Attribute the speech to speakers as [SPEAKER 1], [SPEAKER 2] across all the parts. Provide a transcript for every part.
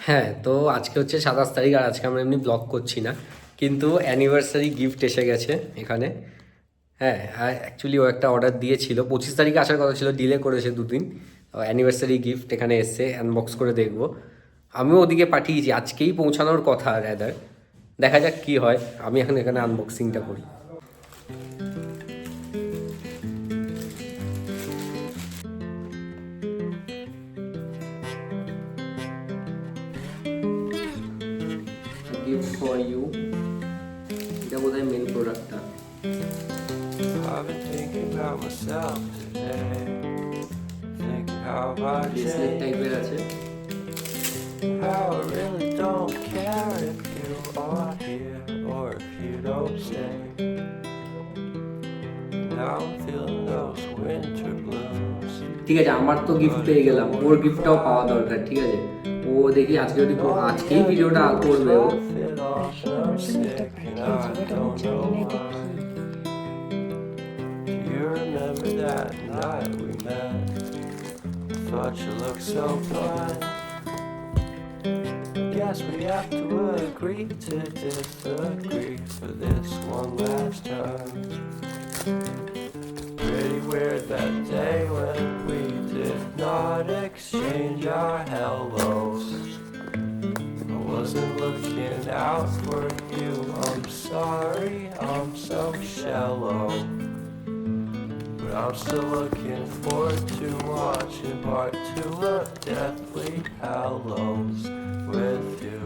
[SPEAKER 1] হ্যাঁ, তো আজকে হচ্ছে 27 তারিখ আর আজকে আমরা এমনি ব্লগ করছি না, কিন্তু অ্যানিভার্সারি গিফট এসে গেছে এখানে। হ্যাঁ, অ্যাকচুয়ালি ও একটা অর্ডার দিয়েছিল, 25 তারিখে আসার কথা ছিল, ডিলে করেছে দুদিন। অ্যানিভার্সারি গিফট এখানে এসছে, আনবক্স করে দেখবো। আমিও ওদিকে পাঠিয়েছি, আজকেই পৌঁছানোর কথা র্যাদার, দেখা যাক কি হয়। আমি এখন এখানে আনবক্সিংটা করি। গিফট ফর ইউ, এটা বোধহয় মেন প্রোডাক্টটা।
[SPEAKER 2] I've been thinking about myself today, thinking how I
[SPEAKER 1] bracelet টাইপের আছে।
[SPEAKER 2] how I really don't care if you are here or if you don't stay. Now I'm feeling those winter blues.
[SPEAKER 1] ঠিক আছে, আমার তো gift পেয়ে গেলাম, ওর গিফটটাও পাওয়া দরকার। ঠিক আছে, ও দেখি আজকে যদি আজকেই ভিডিওটা করবে ও।
[SPEAKER 2] It all so sick and I don't know why. Do you remember that night we met? I thought you looked so fine. Guess we have to agree to disagree for this one last time. Pretty weird that day when we did not exchange our hellos. I wasn't looking out for you, I'm sorry, I'm so shallow. But I'm still looking forward to watching part 2 of Deathly Hallows with you.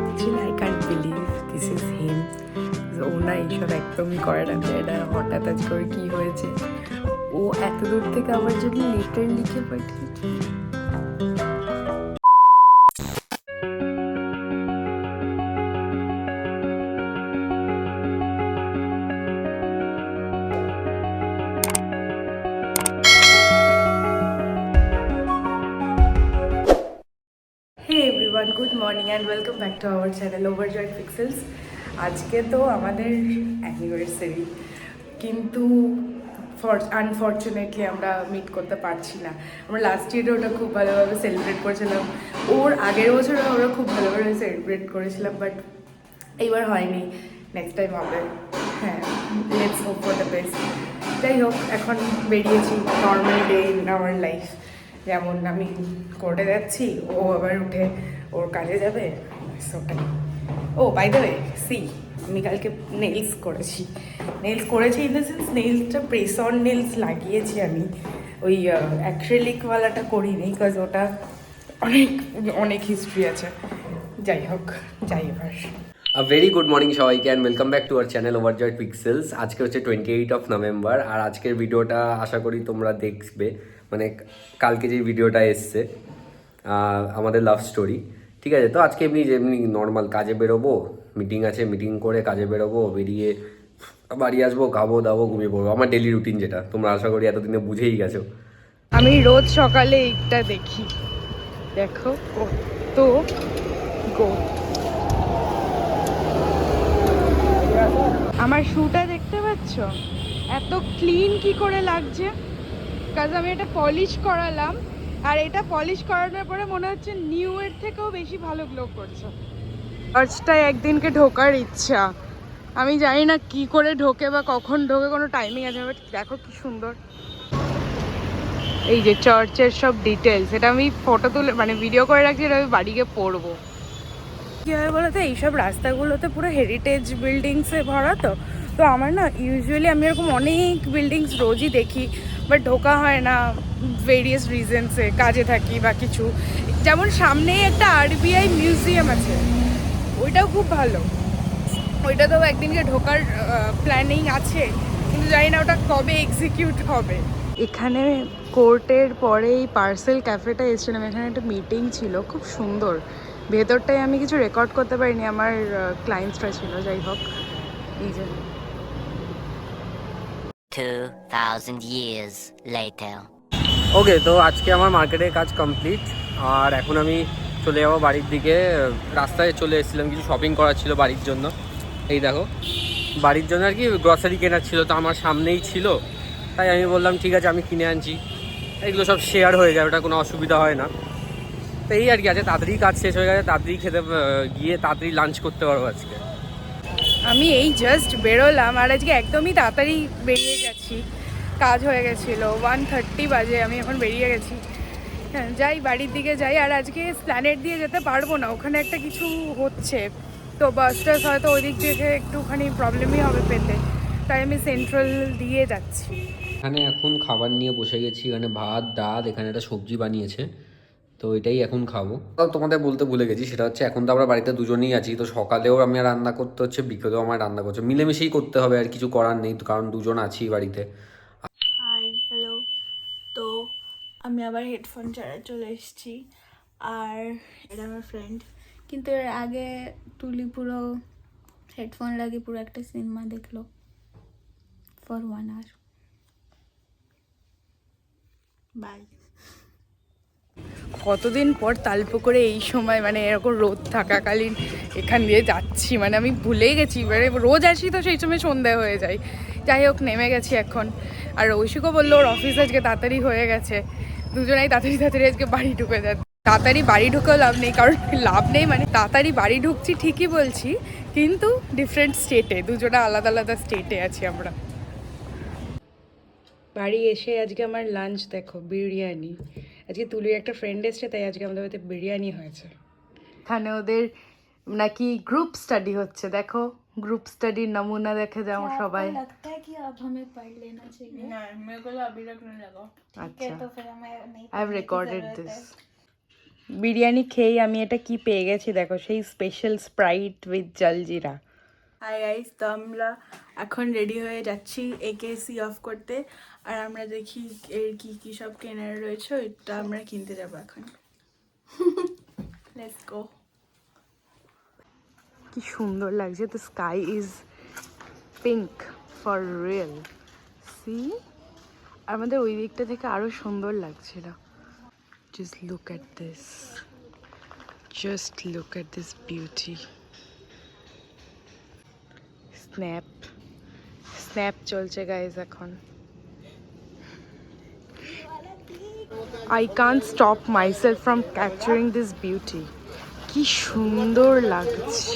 [SPEAKER 3] Actually, I can't believe this is him. ও না এইসব একদমই করে না, এটা হঠাৎ আজকে ওর কী হয়েছে, ও এত দূর থেকে আমার জন্য লেটার লিখে পাঠিয়েছে। Hey everyone, good morning and welcome back to our channel Overjoyed Pixels. আজকে তো আমাদের অ্যানিভার্সারি, কিন্তু আনফর্চুনেটলি আমরা মিট করতে পারছি না। আমরা লাস্ট ইয়ারে ওটা খুব ভালোভাবে সেলিব্রেট করেছিলাম, ওর আগের বছরও আমরা খুব ভালোভাবে সেলিব্রেট করেছিলাম, বাট এইবার হয়নি। নেক্সট টাইম হবে। হ্যাঁ, let's hope for the best. যাই হোক, এখন বেরিয়েছি normal day in our life. যেমন আমি কোর্টে যাচ্ছি, ও আবার উঠে ওর কাজে যাবে, ওটাই। ও বাই দ্য ওয়ে, আমি কালকে নেলস করেছি ইন দ্য সেন্স নেলসটা প্রেস অন নেলস লাগিয়েছি আমি, ওই অ্যাক্রিলিকওয়ালাটা করিনি, বিকজ ওটা অনেক অনেক হিস্ট্রি আছে। যাই হোক, যাই এবার।
[SPEAKER 1] ভেরি গুড মর্নিং সবাইকে and welcome back to our channel ওভারজয়েড pixels. আজকে হচ্ছে 28 নভেম্বর, আর আজকের ভিডিওটা আশা করি তোমরা দেখবে, মানে কালকে যে ভিডিওটা এসছে আমাদের লাভ স্টোরি। ঠিক আছে, তো আজকে যেমনি নর্মাল কাজে বেরোবো, মিটিং আছে, মিটিং করে কাজে বেরোবো, বেরিয়ে বাড়ি আসবো, খাবো দাবো, ঘুমিয়ে পড়বো, আমার ডেলি রুটিন, যেটা তোমরা আশা করি এতদিনে বুঝেই গেছো।
[SPEAKER 3] আমি রোজ সকালে এইটা দেখি, দেখো তো গো। আমার শুটা দেখতে পাচ্ছ, এত ক্লিন কি করে লাগছে, কাজ আমি এটা পলিশ করালাম, আর এটা পলিশ করানোর পরে মনে হচ্ছে নিউ এর থেকেও বেশি ভালো গ্লো করছে। চার্চটায় একদিনকে ঢোকার ইচ্ছা, আমি জানি না কি করে ঢোকে বা কখন ঢোকে, কোনো টাইমিং আছে, বাট দেখো কি সুন্দর। এই যে চার্চের সব ডিটেলস, এটা আমি ফটো তুলে মানে ভিডিও করে রাখছি, এটা আমি বাড়ি গিয়ে পড়বো। কী হয় বলো তো, এইসব রাস্তাগুলোতে পুরো হেরিটেজ বিল্ডিংসে ভরা, তো আমার না ইউজুয়ালি আমি এরকম অনেক বিল্ডিংস রোজই দেখি, বাট ঢোকা হয় না ভেরিয়াস রিজনসে, কাজে থাকি বা কিছু। যেমন সামনেই একটা আরবিআই মিউজিয়াম আছে, ওইটাও খুব ভালো, ওইটাতেও একদিনকে ঢোকার প্ল্যানিং আছে, কিন্তু জানি না ওটা কবে এক্সিকিউট হবে। এখানে কোর্টের পরে এই পার্সেল ক্যাফেটা এসেছিলাম, এখানে একটা মিটিং ছিল, খুব সুন্দর। ভেতরটায় আমি কিছু রেকর্ড করতে পারিনি, আমার ক্লায়েন্টসরা ছিল। যাই হোক, এই যে
[SPEAKER 4] 2000 years later.
[SPEAKER 1] ওকে, তো আজকে আমার মার্কেটের কাজ কমপ্লিট, আর এখন আমি চলে যাবো বাড়ির দিকে। রাস্তায় চলে এসেছিলাম, কিছু শপিং করার ছিল বাড়ির জন্য। এই দেখো, বাড়ির জন্য আর কি গ্রসারি কেনার ছিল, তো আমার সামনেই ছিল, তাই আমি বললাম ঠিক আছে আমি কিনে আনছি। এগুলো সব শেয়ার হয়ে যায়, ওটা কোনো অসুবিধা হয় না। তো এই আর কি, আছে তাড়াতাড়ি কাজ শেষ হয়ে গেছে, তাড়াতাড়ি খেতে গিয়ে তাড়াতাড়ি লাঞ্চ করতে পারবো আজকে।
[SPEAKER 3] আমি এই জাস্ট বেরোলাম আর আজকে একদমই তাড়াতাড়ি বেরিয়ে গেছি, কাজ হয়ে গেছিলো। 1:30 বাজে, আমি এখন বেরিয়ে গেছি। হ্যাঁ, যাই বাড়ির দিকে যাই। আর আজকে প্ল্যানেট দিয়ে যেতে পারবো না, ওখানে একটা কিছু হচ্ছে, তো বাস টাস হয়তো ওই দিক থেকে একটুখানি প্রবলেমই হবে পেতে, তাই আমি সেন্ট্রাল দিয়ে যাচ্ছি।
[SPEAKER 1] এখানে এখন খাবার নিয়ে বসে গেছি, এখানে ভাত ডাল, এখানে একটা সবজি বানিয়েছে, তো এটাই এখন খাবো। তাও তোমাদের বলতে ভুলে গেছি, সেটা হচ্ছে এখন তো আমরা বাড়িতে দুজনেই আছি, তো সকালেও আমি রান্না করতে হচ্ছে, বিকেলেও আমার রান্না করছে, মিলেমিশেই করতে হবে, আর কিছু করার নেই, কারণ দুজন আছি বাড়িতে।
[SPEAKER 5] Hi hello. তো আমি আবার হেডফোন ছাড়া চলে এসেছি, আর এটা আমার ফ্রেন্ড। কিন্তু এর আগে তুলি পুরো হেডফোন লাগিয়ে পুরো একটা সিনেমা দেখলো ফর 1 hour। বাই।
[SPEAKER 3] কতদিন পর তালপুকুরে এই সময় মানে এরকম রোদ থাকাকালীন এখান দিয়ে যাচ্ছি, মানে আমি ভুলেই গেছি, মানে রোজ আসি তো সেই সময় সন্ধ্যা হয়ে যায়। যাই হোক, নেমে গেছি এখন। আর ঐশিকও বললো ওর অফিস আজকে তাড়াতাড়ি হয়ে গেছে, দুজনেই তাড়াতাড়ি আজকে বাড়ি ঢুকে যাচ্ছে। তাড়াতাড়ি বাড়ি ঢুকেও লাভ নেই, কারণ লাভ নেই মানে তাড়াতাড়ি বাড়ি ঢুকছি ঠিকই বলছি, কিন্তু ডিফারেন্ট স্টেটে, দুজনে আলাদা আলাদা স্টেটে আছি আমরা। বাড়ি এসে আজকে আমার লাঞ্চ দেখো, বিরিয়ানি। আজকে তুলির একটা ফ্রেন্ড এসছে, তাই আজকে আমাদের বাড়িতে বিরিয়ানি হয়েছে। এখানে ওদের নাকি গ্রুপ স্টাডি হচ্ছে, দেখো গ্রুপ স্টাডির নমুনা দেখে যাও সবাই।
[SPEAKER 5] लगता है कि अब हमें पढ़ लेना चाहिए? नहीं, मेरे को तो अभी तक नहीं लगा। ठीक है, तो फिर हमें नहीं
[SPEAKER 3] আই হ্যাভ
[SPEAKER 5] पढ़ने की
[SPEAKER 3] রেকর্ডেড
[SPEAKER 5] जरूरत
[SPEAKER 3] দিস।
[SPEAKER 5] है।
[SPEAKER 3] বিরিয়ানি খেয়েই আমি এটা কি পেয়ে গেছি দেখো, সেই special Sprite with jaljeera.
[SPEAKER 5] Hi guys, তো আমরা এখন রেডি হয়ে যাচ্ছি একেসি অফ করতে, আর আমরা দেখি এর কি কি সব কেনার রয়েছে, ওইটা আমরা কিনতে যাবো এখন। Let's go.
[SPEAKER 3] কি সুন্দর লাগছে, তো sky is pink for real, see. আমাদের ওই দিকটা থেকে আরো সুন্দর লাগছিল। Just look at this, just look at this beauty. Snap snap চলছে গাইজ এখন। I can't stop myself from capturing this beauty. কি সুন্দর লাগছে।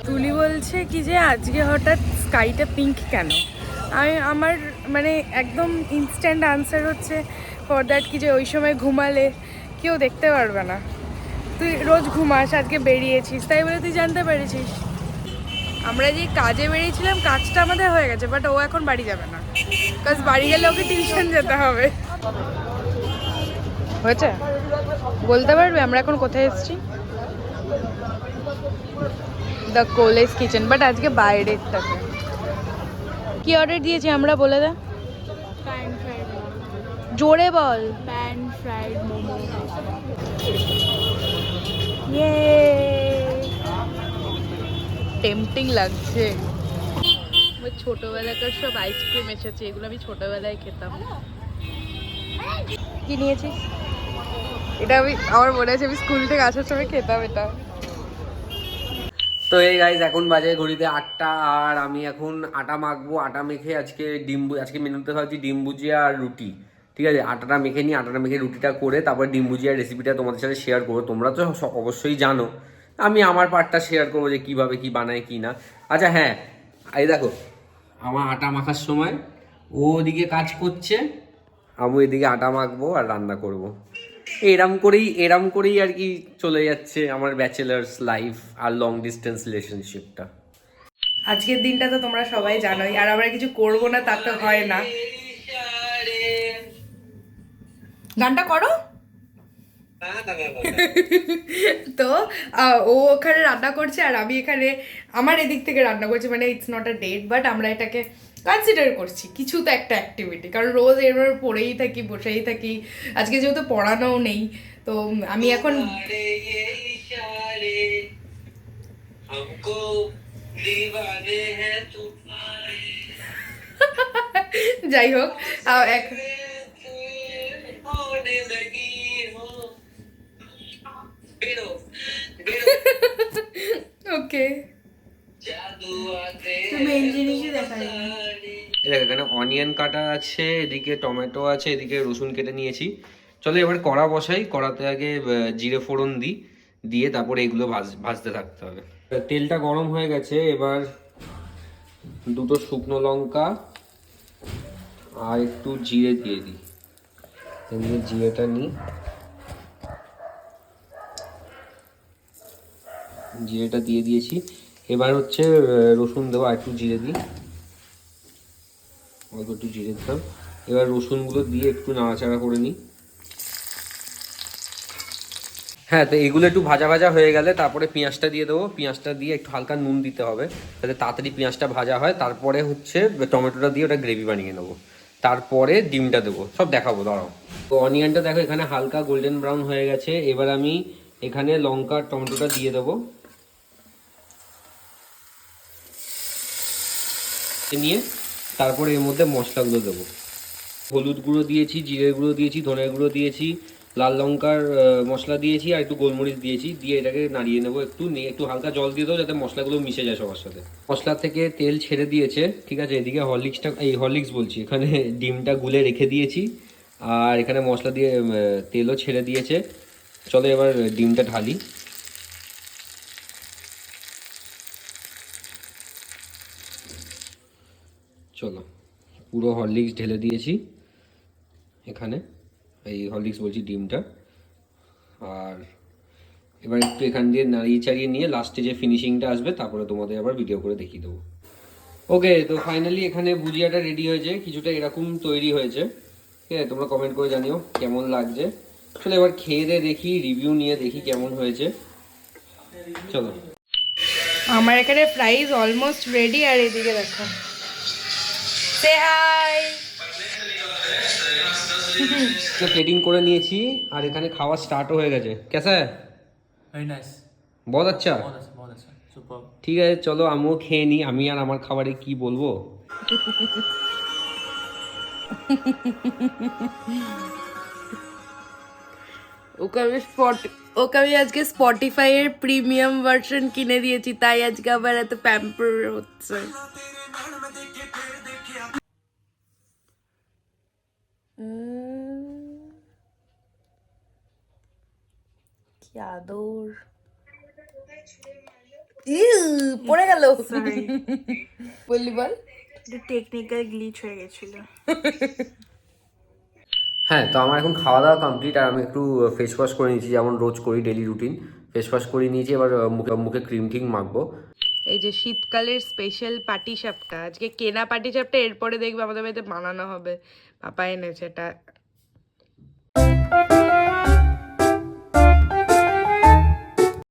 [SPEAKER 3] তুলি বলছে কি যে আজকে হঠাৎ স্কাইটা পিঙ্ক কেন। আমার মানে একদম ইনস্ট্যান্ট আনসার হচ্ছে ফর দ্যাট কি যে ওই সময় ঘুমালে কেউ দেখতে পারবে না, তুই রোজ ঘুমাস, আজকে বেরিয়েছিস তাই বলে তুই জানতে পেরেছিস। আমরা যে কাজে বেরিয়েছিলাম কাজটা আমাদের হয়ে গেছে, বাট ও এখন বাড়ি যাবে না, কাজ বাড়ি গেলে ওকে টিউশন যেতে হবে। হয়েছে, বলতে পারবে আমরা এখন কোথায় এসেছি? দ্য কোলেজ কিচেন, বাট আজকে বাইরেরটাতে। কি অর্ডার দিয়েছি আমরা, বলে দে,
[SPEAKER 5] पैन फ्राइड
[SPEAKER 3] জোরে বল।
[SPEAKER 5] Pan fried momo.
[SPEAKER 3] ইয়ে, টেম্পটিং লাগছে। আমার ছোটবেলাকার সব আইসক্রিম এসেছে, এগুলো আমি ছোটবেলায় খেতাম। কি নিয়েছিস? এটা আমি, আমার মনে আছে আমি স্কুল থেকে আসার সময় খেতাম এটা।
[SPEAKER 1] তো এই গাইজ এখন বাজে ঘড়িতে 8টা, আর আমি এখন আটা মাখবো। আটা মেখে আজকে আজকে মেনুতে ভাবছি ডিম ভুজিয়া আর রুটি। ঠিক আছে, আটাটা মেখে নিই, আটাটা মেখে রুটিটা করে তারপর ডিম ভুজিয়ার রেসিপিটা তোমাদের সাথে শেয়ার করবো। তোমরা তো অবশ্যই জানো, আমি আমার পার্টটা শেয়ার করবো যে কীভাবে কী বানায় কী না। আচ্ছা হ্যাঁ, এই দেখো আমার আটা মাখার সময় ও ওদিকে কাজ করছে, আমি এদিকে আটা মাখবো আর রান্না করব। এরম করেই আর কি চলে যাচ্ছে আমার ব্যাচেলার্স লাইফ আর লং ডিস্টেন্স রিলেশনশিপটা।
[SPEAKER 3] আজকের দিনটা তো তোমরা সবাই জানোই, আর আমরা কিছু করবো না তা তো হয় না। গানটা করো। তো ও ওখানে রান্না করছে আর আমি এখানে আমার এদিক থেকে রান্না করছি, মানে it's not a date, but আমরা এটাকে কনসিডার করছি কিছু তো একটা অ্যাক্টিভিটি, কারণ রোজ এরবার পড়েই থাকি, বসেই থাকি। আজকে যেহেতু পড়ানোও নেই, তো আমি এখন যাই হোক ওকে
[SPEAKER 5] তো মেন জিনিসই দেখাই
[SPEAKER 1] এই দেখ এখানে অনিয়ন কাটা আছে, এদিকে টমেটো আছে, এদিকে রসুন কেটে নিয়েছি। চলো এবার কড়া বসাই, কড়াতে আগে জিরে ফোড়ন দিই, দিয়ে তারপরে এগুলো ভাজতে থাকতে হবে। তেলটা গরম হয়ে গেছে, এবার দুটো শুকনো লঙ্কা আর একটু জিরে দিয়ে দিই। এমনি জিরেটা নিই, জিরেটা দিয়ে দিয়েছি। এবার হচ্ছে রসুন দেবো, আর একটু জিরে দিই, অল্প একটু জিরে দিলাম। এবার রসুনগুলো দিয়ে একটু নাড়াচাড়া করে নিই। হ্যাঁ, তো এগুলো একটু ভাজা ভাজা হয়ে গেলে তারপরে পেঁয়াজটা দিয়ে দেবো। পেঁয়াজটা দিয়ে একটু হালকা নুন দিতে হবে যাতে তাড়াতাড়ি পেঁয়াজটা ভাজা হয়। তারপরে হচ্ছে টমেটোটা দিয়ে ওটা গ্রেভি বানিয়ে নেবো। তারপরে ডিমটা দেবো, সব দেখাবো, দাঁড়াও। তো অনিয়নটা দেখো এখানে হালকা গোল্ডেন ব্রাউন হয়ে গেছে। এবার আমি এখানে লঙ্কা টমেটোটা দিয়ে দেবো, নিয়ে তারপরে এর মধ্যে মশলাগুলো দেবো। হলুদ গুঁড়ো দিয়েছি, জিরে গুঁড়ো দিয়েছি, ধনে গুঁড়ো দিয়েছি, লাল লঙ্কার মশলা দিয়েছি, আর একটু গোলমরিচ দিয়েছি। দিয়ে এটাকে নাড়িয়ে নেবো, একটু নিয়ে একটু হালকা জল দিয়ে দেবো যাতে মশলাগুলো মিশে যায় সবার সাথে। মশলা থেকে তেল ছেড়ে দিয়েছে, ঠিক আছে। এদিকে হরলিক্স বলছি, এখানে ডিমটা গুলে রেখে দিয়েছি, আর এখানে মশলা দিয়ে তেলও ছেড়ে দিয়েছে। চলো এবার ডিমটা ঢালি। চলো পুরো হরলিক্স ঢেলে দিয়েছি এখানে, এই হরলিক্স বলছি ডিমটা। আর এবার একটু এখান দিয়ে নাড়িয়ে চাড়িয়ে নিয়ে লাস্টে যে ফিনিশিংটা আসবে তারপরে তোমাদের আবার ভিডিও করে দেখিয়ে দেবো। ওকে, তো ফাইনালি এখানে ভুজিয়াটা রেডি হয়েছে, কিছুটা এরকম তৈরি হয়েছে। ঠিক আছে, তোমরা কমেন্ট করে জানিও কেমন লাগছে। চলো এবার খেয়ে দিয়ে দেখি, রিভিউ নিয়ে দেখি কেমন হয়েছে। চলো,
[SPEAKER 3] আমার এখানে ফ্রাইজ অলমোস্ট রেডি, আর এদিকে দেখো সে হাই।
[SPEAKER 1] প্লেটিং করে নিয়েছি আর এখানে খাওয়া স্টার্টও হয়ে গেছে। কেসা হ্যায়?
[SPEAKER 6] Very nice.
[SPEAKER 1] বহুত আচ্ছা।
[SPEAKER 6] बहुत अच्छा, superb.
[SPEAKER 1] ঠিক আছে, চলো আমিও খেয়ে নিই। আমি আর আমার খাবারে কি বলবো।
[SPEAKER 3] ওকে আমি আজকে স্পটিফাই এর প্রিমিয়াম ভার্সন কিনে দিয়েছি, তাই আজকে আবার এত প্যাম্পার হচ্ছে। কি আদর, পড়ে গেল। বললি বল।
[SPEAKER 5] টেকনিক্যাল গ্লিচ হয়ে গেছিল।
[SPEAKER 1] হ্যাঁ, তো আমার এখন খাওয়া দাওয়া কমপ্লিট, আর আমি একটু ফেস ওয়াশ করে নিয়েছি, যেমন রোজ করি, ডেলি রুটিন। ফেস ওয়াশ করে নিয়েছি, এবার মুখে ক্রিম টিম মাখবো।
[SPEAKER 3] এই যে শীতকালের স্পেশাল পাটিসাপটা, আজকে কেনা পাটিসাপটা, এরপরে দেখবে আমাদের বাড়িতে বানানো হবে। পাপা এনেছে, এটা